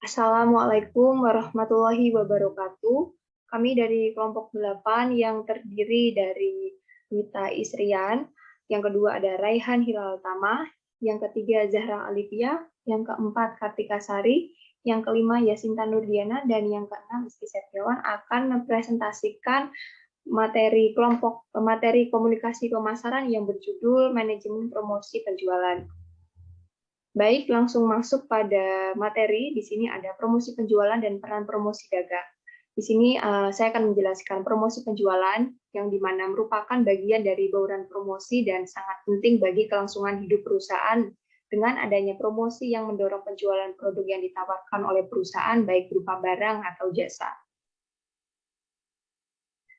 Assalamualaikum warahmatullahi wabarakatuh. Kami dari kelompok 8 yang terdiri dari Wita Isrian, yang kedua ada Raihan Hilal Tama, yang ketiga Zahra Alifia, yang keempat Kartika Sari, yang kelima Yasinta Nurdiana, dan yang keenam Rizky Setiawan akan mempresentasikan materi komunikasi pemasaran yang berjudul Manajemen Promosi Penjualan. Baik, langsung masuk pada materi. Di sini ada promosi penjualan dan peran promosi dagang. Di sini saya akan menjelaskan promosi penjualan yang dimana merupakan bagian dari bauran promosi dan sangat penting bagi kelangsungan hidup perusahaan dengan adanya promosi yang mendorong penjualan produk yang ditawarkan oleh perusahaan baik berupa barang atau jasa.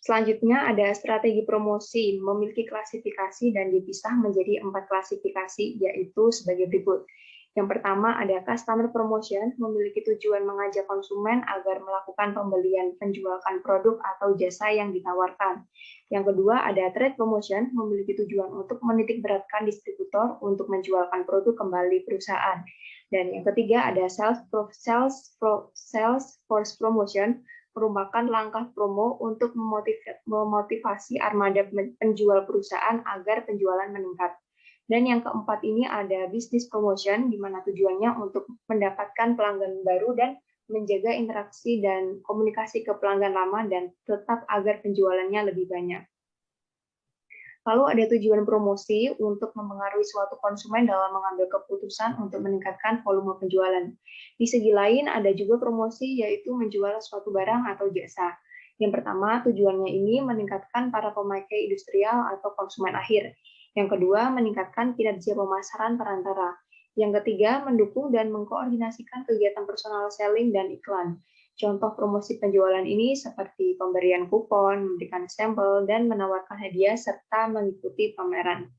Selanjutnya ada strategi promosi, memiliki klasifikasi dan dipisah menjadi 4 klasifikasi, yaitu sebagai berikut. Yang pertama ada customer promotion, memiliki tujuan mengajak konsumen agar melakukan pembelian, penjualan produk atau jasa yang ditawarkan. Yang kedua ada trade promotion, memiliki tujuan untuk menitikberatkan distributor untuk menjualkan produk kembali perusahaan. Dan yang ketiga ada sales force promotion, merupakan langkah promo untuk memotivasi armada penjual perusahaan agar penjualan meningkat. Dan yang keempat ini ada business promotion, di mana tujuannya untuk mendapatkan pelanggan baru dan menjaga interaksi dan komunikasi ke pelanggan lama dan tetap agar penjualannya lebih banyak. Lalu ada tujuan promosi untuk mempengaruhi suatu konsumen dalam mengambil keputusan untuk meningkatkan volume penjualan. Di segi lain ada juga promosi yaitu menjual suatu barang atau jasa. Yang pertama tujuannya ini meningkatkan para pemakai industrial atau konsumen akhir. Yang kedua meningkatkan kinerja pemasaran perantara. Yang ketiga mendukung dan mengkoordinasikan kegiatan personal selling dan iklan. Contoh promosi penjualan ini seperti pemberian kupon, memberikan sampel, dan menawarkan hadiah serta mengikuti pameran.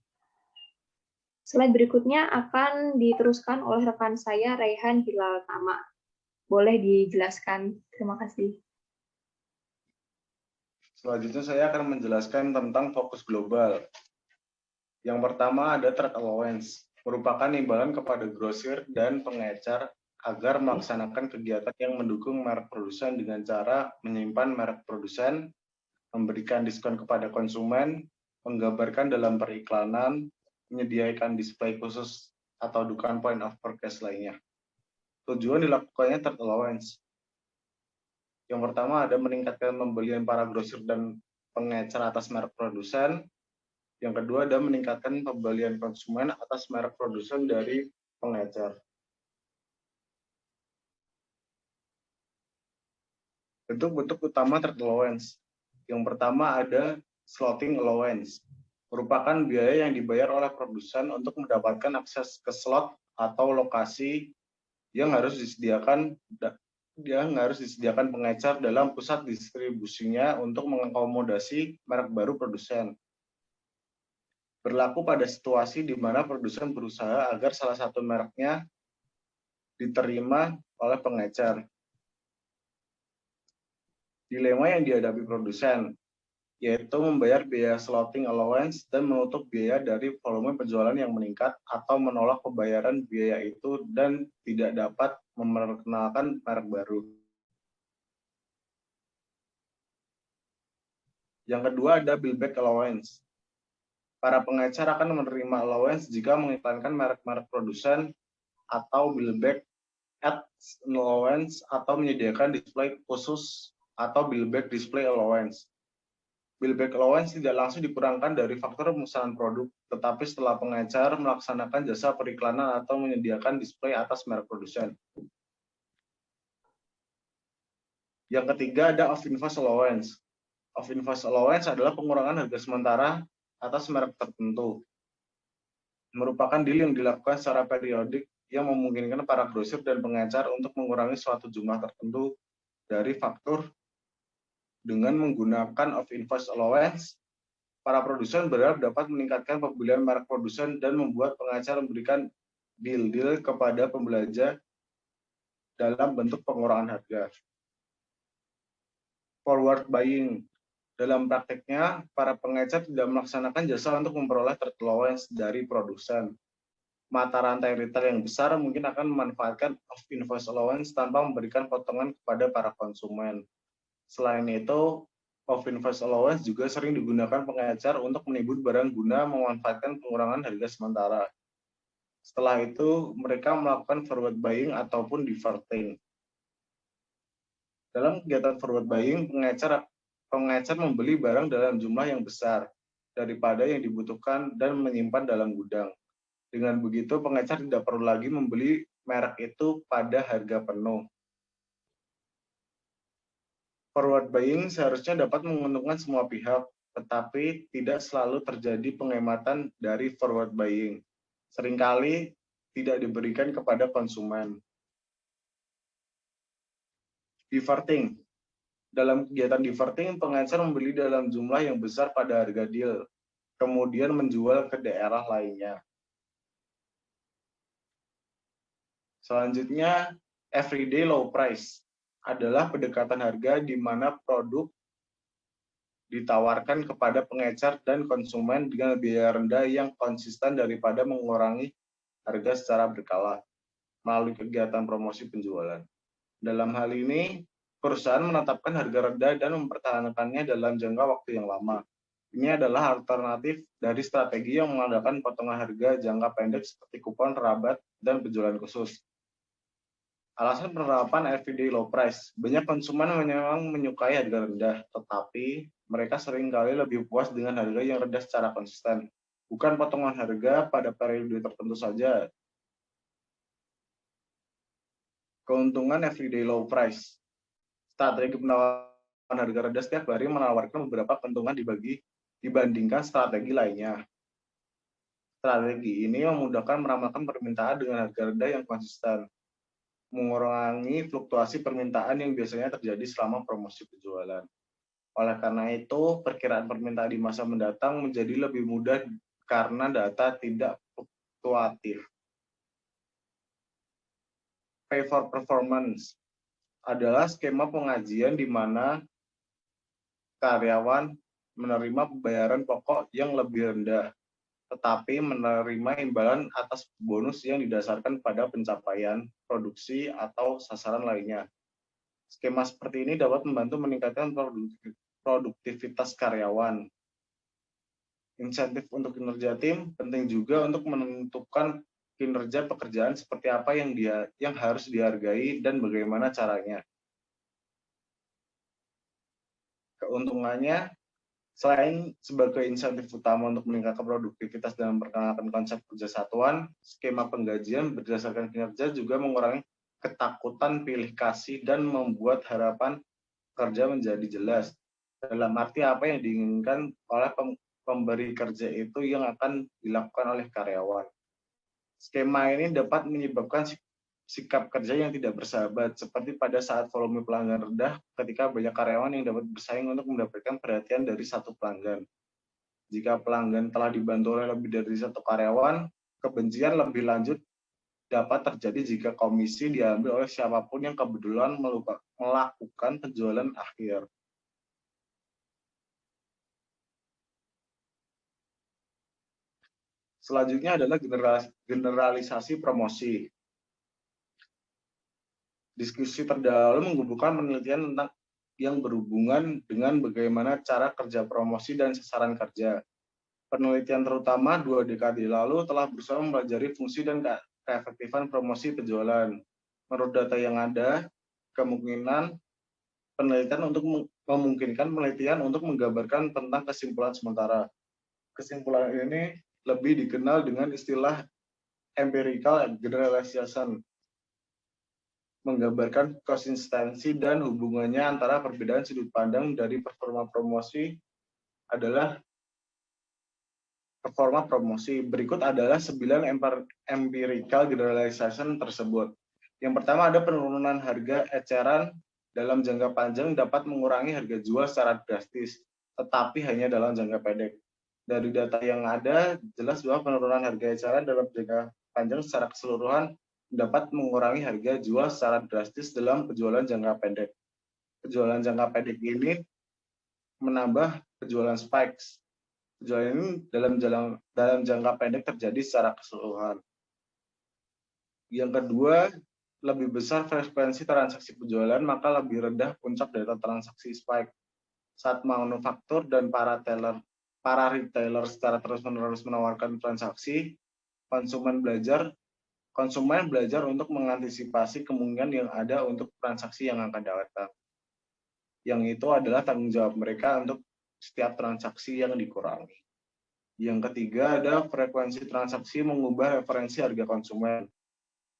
Slide berikutnya akan diteruskan oleh rekan saya, Raihan Hilal Tama. Boleh dijelaskan? Terima kasih. Selanjutnya saya akan menjelaskan tentang fokus global. Yang pertama ada trade allowance, merupakan imbalan kepada grosir dan pengecer agar melaksanakan kegiatan yang mendukung merek produsen dengan cara menyimpan merek produsen, memberikan diskon kepada konsumen, menggambarkan dalam periklanan, menyediakan display khusus atau dukan point of purchase lainnya. Tujuan dilakukannya trade allowance. Yang pertama ada meningkatkan pembelian para grosir dan pengecer atas merek produsen. Yang kedua ada meningkatkan pembelian konsumen atas merek produsen dari pengecer. Bentuk-bentuk utama trade allowance. Yang pertama ada slotting allowance, merupakan biaya yang dibayar oleh produsen untuk mendapatkan akses ke slot atau lokasi yang harus disediakan pengecer dalam pusat distribusinya untuk mengakomodasi merek baru produsen. Berlaku pada situasi di mana produsen berusaha agar salah satu mereknya diterima oleh pengecer. Dilema yang dihadapi produsen, yaitu membayar biaya slotting allowance dan menutup biaya dari volume penjualan yang meningkat atau menolak pembayaran biaya itu dan tidak dapat memperkenalkan merek baru. Yang kedua ada billback allowance. Para pengecer akan menerima allowance jika mengiklankan merek-merek produsen atau billback ads allowance atau menyediakan display khusus atau billback display allowance. Billback allowance tidak langsung dikurangkan dari faktor pemesanan produk, tetapi setelah pengecer melaksanakan jasa periklanan atau menyediakan display atas merek produsen. Yang ketiga ada off-invoice allowance. Off-invoice allowance adalah pengurangan harga sementara atas merek tertentu. Merupakan deal yang dilakukan secara periodik yang memungkinkan para grosir dan pengecer untuk mengurangi suatu jumlah tertentu dari faktur. Dengan menggunakan off-invoice allowance, para produsen berharap dapat meningkatkan pembelian merek produsen dan membuat pengecer memberikan deal-deal kepada pembelanja dalam bentuk pengurangan harga. Forward buying. Dalam prakteknya, para pengecer tidak melaksanakan jasa untuk memperoleh trade allowance dari produsen. mata rantai retail yang besar mungkin akan memanfaatkan off-invoice allowance tanpa memberikan potongan kepada para konsumen. Selain itu, off-invoice allowance juga sering digunakan pengecer untuk menimbun barang guna memanfaatkan pengurangan harga sementara. Setelah itu, mereka melakukan forward buying ataupun diverting. Dalam kegiatan forward buying, pengecer membeli barang dalam jumlah yang besar daripada yang dibutuhkan dan menyimpan dalam gudang. Dengan begitu, pengecer tidak perlu lagi membeli merek itu pada harga penuh. Forward buying seharusnya dapat menguntungkan semua pihak, tetapi tidak selalu terjadi penghematan dari forward buying. Seringkali tidak diberikan kepada konsumen. Diverting. Dalam kegiatan diverting, pengecer membeli dalam jumlah yang besar pada harga deal, kemudian menjual ke daerah lainnya. Selanjutnya, everyday low price adalah pendekatan harga di mana produk ditawarkan kepada pengecer dan konsumen dengan biaya rendah yang konsisten daripada mengurangi harga secara berkala melalui kegiatan promosi penjualan. Dalam hal ini, perusahaan menetapkan harga rendah dan mempertahankannya dalam jangka waktu yang lama. Ini adalah alternatif dari strategi yang mengandalkan potongan harga jangka pendek seperti kupon, rabat, dan penjualan khusus. Alasan penerapan everyday low price. Banyak konsumen memang menyukai harga rendah, tetapi mereka seringkali lebih puas dengan harga yang rendah secara konsisten, bukan potongan harga pada periode tertentu saja. Keuntungan everyday low price. Strategi penawaran harga rendah setiap hari menawarkan beberapa keuntungan dibandingkan strategi lainnya. Strategi ini memudahkan meramalkan permintaan dengan harga rendah yang konsisten, mengurangi fluktuasi permintaan yang biasanya terjadi selama promosi penjualan. Oleh karena itu, perkiraan permintaan di masa mendatang menjadi lebih mudah karena data tidak fluktuatif. Pay for performance adalah skema pengajian di mana karyawan menerima pembayaran pokok yang lebih rendah, tetapi menerima imbalan atas bonus yang didasarkan pada pencapaian produksi atau sasaran lainnya. Skema seperti ini dapat membantu meningkatkan produktivitas karyawan. Insentif untuk kinerja tim penting juga untuk menentukan kinerja pekerjaan seperti apa yang harus dihargai dan bagaimana caranya. Keuntungannya, selain sebagai insentif utama untuk meningkatkan produktivitas dan memperkenalkan konsep kerja satuan, skema penggajian berdasarkan kinerja juga mengurangi ketakutan pilih kasih dan membuat harapan kerja menjadi jelas. Dalam arti apa yang diinginkan oleh pemberi kerja itu yang akan dilakukan oleh karyawan. Skema ini dapat menyebabkan sikap kerja yang tidak bersahabat, seperti pada saat volume pelanggan rendah ketika banyak karyawan yang dapat bersaing untuk mendapatkan perhatian dari satu pelanggan. Jika pelanggan telah dibantu oleh lebih dari satu karyawan, kebencian lebih lanjut dapat terjadi jika komisi diambil oleh siapapun yang kebetulan melakukan penjualan akhir. Selanjutnya adalah generalisasi promosi. Diskusi terdahulu menggabungkan penelitian tentang yang berhubungan dengan bagaimana cara kerja promosi dan sasaran kerja. Penelitian terutama 2 dekade lalu telah berusaha mempelajari fungsi dan keefektifan promosi penjualan. Menurut data yang ada, kemungkinan penelitian untuk memungkinkan penelitian untuk menggambarkan tentang kesimpulan sementara. Kesimpulan ini lebih dikenal dengan istilah empirical generalization, menggambarkan konsistensi dan hubungannya antara perbedaan sudut pandang dari performa promosi adalah performa promosi. Berikut adalah 9 empirical generalization tersebut. Yang pertama ada penurunan harga eceran dalam jangka panjang dapat mengurangi harga jual secara drastis, tetapi hanya dalam jangka pendek. Dari data yang ada, jelas bahwa penurunan harga eceran dalam jangka panjang secara keseluruhan dapat mengurangi harga jual secara drastis dalam penjualan jangka pendek. Penjualan jangka pendek ini menambah penjualan spikes. Penjualan ini dalam jangka pendek terjadi secara keseluruhan. Yang kedua, lebih besar frekuensi transaksi penjualan, maka lebih rendah puncak data transaksi spike. Saat manufaktur dan para retailer secara terus-menerus menawarkan transaksi, konsumen belajar untuk mengantisipasi kemungkinan yang ada untuk transaksi yang akan datang. Yang itu adalah tanggung jawab mereka untuk setiap transaksi yang dikurangi. Yang ketiga ada frekuensi transaksi mengubah referensi harga konsumen.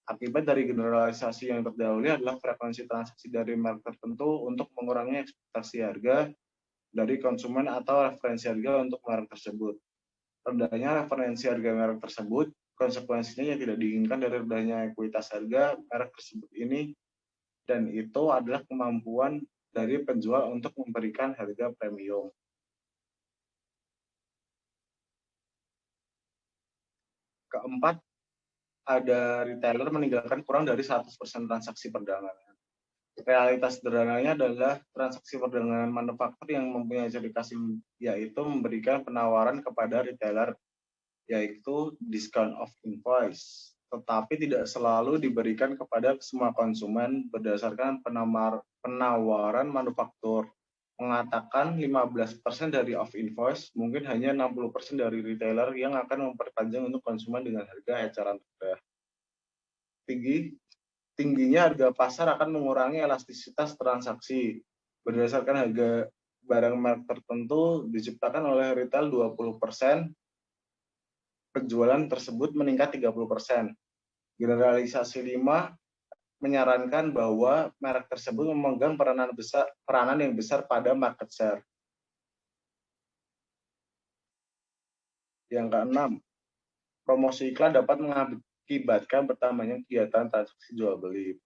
Akibat dari generalisasi yang terdahulu adalah frekuensi transaksi dari merek tertentu untuk mengurangi ekspektasi harga dari konsumen atau referensi harga untuk merek tersebut. Rendahnya referensi harga merek tersebut, konsekuensinya yang tidak diinginkan dari rendahnya ekuitas harga merek tersebut ini, dan itu adalah kemampuan dari penjual untuk memberikan harga premium. Keempat, ada retailer meninggalkan kurang dari 100% transaksi perdagangan. Realitas sederhananya adalah transaksi perdagangan manufaktur yang mempunyai ciri khas yaitu memberikan penawaran kepada retailer, yaitu discount of invoice, tetapi tidak selalu diberikan kepada semua konsumen berdasarkan penawaran manufaktur. Mengatakan 15% dari off invoice, mungkin hanya 60% dari retailer yang akan memperpanjang untuk konsumen dengan harga eceran rendah. Tingginya harga pasar akan mengurangi elastisitas transaksi. Berdasarkan harga barang merek tertentu diciptakan oleh retail 20%, penjualan tersebut meningkat 30%. Generalisasi 5 menyarankan bahwa merek tersebut memegang peranan yang besar pada market share. Yang keenam, promosi iklan dapat mengakibatkan bertambahnya kegiatan transaksi jual beli.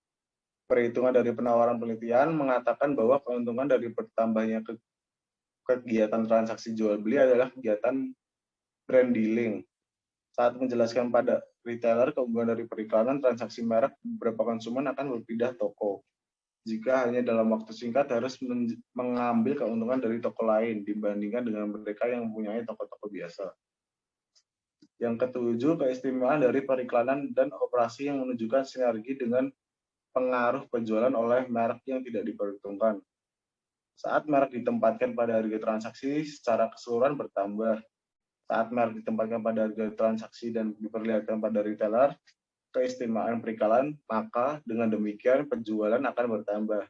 Perhitungan dari penawaran penelitian mengatakan bahwa keuntungan dari bertambahnya kegiatan transaksi jual beli adalah kegiatan brand dealing. Saat menjelaskan pada retailer keunggulan dari periklanan transaksi merek, beberapa konsumen akan berpindah toko. Jika hanya dalam waktu singkat harus mengambil keuntungan dari toko lain dibandingkan dengan mereka yang mempunyai toko-toko biasa. Yang ketujuh, keistimewaan dari periklanan dan operasi yang menunjukkan sinergi dengan pengaruh penjualan oleh merek yang tidak diperhitungkan. Saat merek ditempatkan pada harga transaksi secara keseluruhan bertambah. Saat merek ditempatkan pada harga transaksi dan diperlihatkan pada retailer, keistimewaan periklanan, maka dengan demikian penjualan akan bertambah.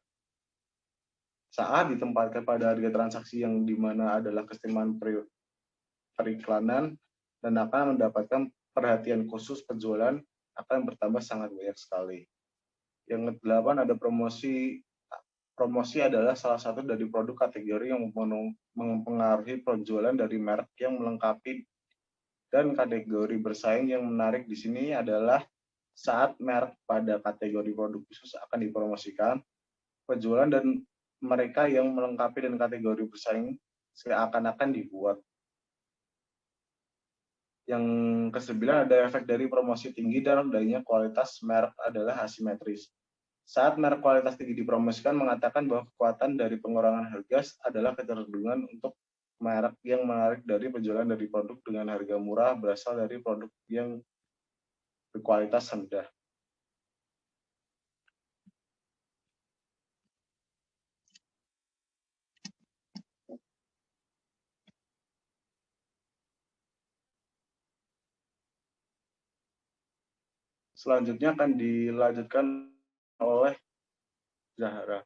Saat ditempatkan pada harga transaksi yang dimana adalah keistimewaan periklanan dan akan mendapatkan perhatian khusus, penjualan akan bertambah sangat banyak sekali. Yang ke-8 ada promosi. Promosi adalah salah satu dari produk kategori yang mempengaruhi penjualan dari merek yang melengkapi, dan kategori bersaing yang menarik di sini adalah saat merek pada kategori produk khusus akan dipromosikan, penjualan dan mereka yang melengkapi dan kategori bersaing seakan-akan dibuat. Yang ke-9 ada efek dari promosi tinggi dan rendahnya kualitas merek adalah asimetris. Saat merek kualitas tinggi dipromosikan mengatakan bahwa kekuatan dari pengurangan harga adalah kecenderungan untuk merek yang menarik dari penjualan dari produk dengan harga murah berasal dari produk yang berkualitas rendah. Selanjutnya akan dilanjutkan oleh Zahra.